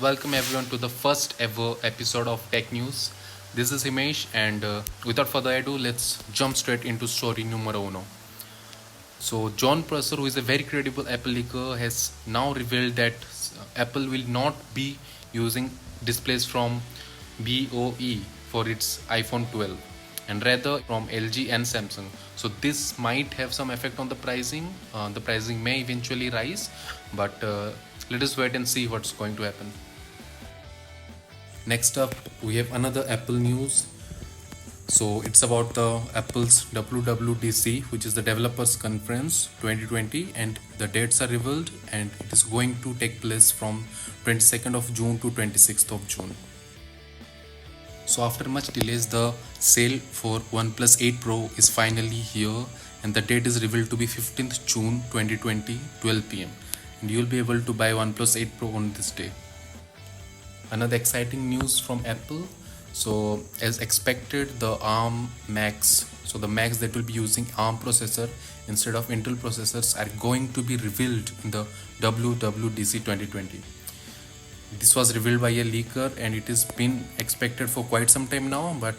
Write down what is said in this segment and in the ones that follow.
Welcome everyone to the first ever episode of Tech News. This is Himesh, and without further ado, let's jump straight into story numero uno. So, John Prosser, who is a very credible Apple leaker, has now revealed that Apple will not be using displays from BOE for its iPhone 12 and rather from LG and Samsung. So, this might have some effect on the pricing. The pricing may eventually rise, but let us wait and see what's going to happen. Next up, we have another Apple news. So it's about the Apple's WWDC, which is the Developers Conference 2020, and the dates are revealed, and it is going to take place from 22nd of June to 26th of June. So after much delays, the sale for OnePlus 8 Pro is finally here, and the date is revealed to be 15th June 2020, 12 pm, and you will be able to buy OnePlus 8 Pro on this day. Another exciting news from Apple. So as expected, the ARM Macs, so the Macs that will be using ARM processor instead of Intel processors, are going to be revealed in the WWDC 2020. This was revealed by a leaker, and it has been expected for quite some time now, but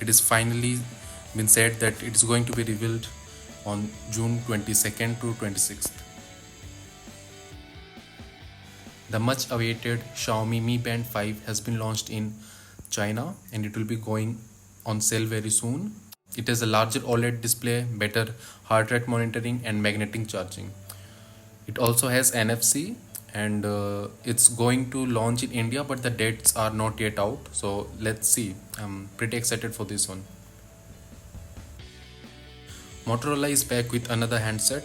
it is finally been said that it is going to be revealed on June 22nd to 26th. The much awaited Xiaomi Mi Band 5 has been launched in China, and it will be going on sale very soon. It has a larger OLED display, better heart rate monitoring, and magnetic charging. It also has NFC, and it's going to launch in India, but the dates are not yet out. So let's see. I'm pretty excited for this one. Motorola is back with another handset.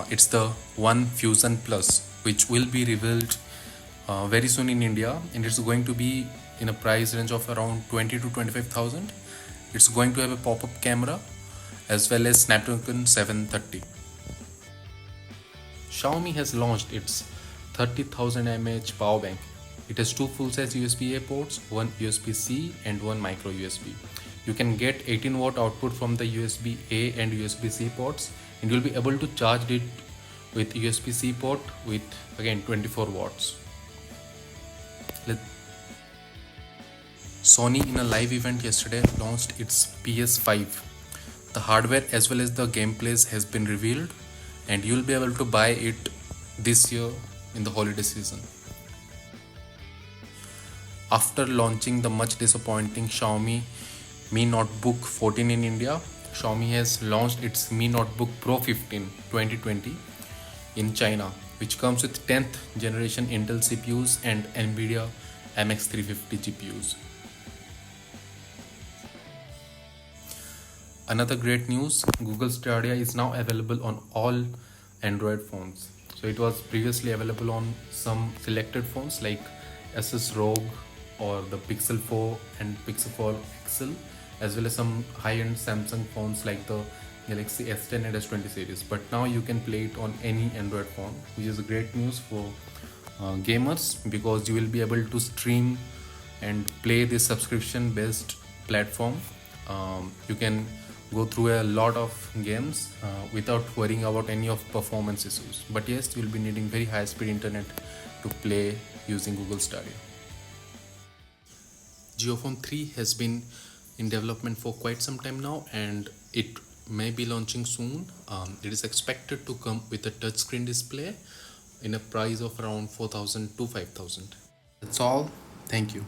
It's the One Fusion Plus, which will be revealed very soon in India, and it's going to be in a price range of around 20 to 25,000. It's going to have a pop-up camera as well as Snapdragon 730. Xiaomi has launched its 30,000 mAh power bank. It has two full-size USB-A ports, one USB-C and one micro USB. You can get 18 watt output from the USB-A and USB-C ports, and you'll be able to charge it with USB-C port with again 24 watts. Sony in a live event yesterday launched its PS5. The hardware as well as the gameplays has been revealed, and you'll be able to buy it this year in the holiday season. After launching the much disappointing Xiaomi Mi Notebook 14 in India, Xiaomi has launched its Mi Notebook Pro 15 2020 in China, which comes with 10th generation Intel CPUs and Nvidia MX350 GPUs. Another great news, Google Stadia is now available on all Android phones. So it was previously available on some selected phones like Asus ROG or the Pixel 4 and Pixel 4 XL, as well as some high-end Samsung phones like the Galaxy S10 and S20 series. But now you can play it on any Android phone, which is great news for gamers, because you will be able to stream and play this subscription-based platform. You can go through a lot of games without worrying about any of performance issues. But yes, you will be needing very high-speed internet to play using Google Stadia. JioPhone 3 has been in development for quite some time now, and it may be launching soon. It is expected to come with a touchscreen display in a price of around 4,000 to 5,000. That's all. Thank you.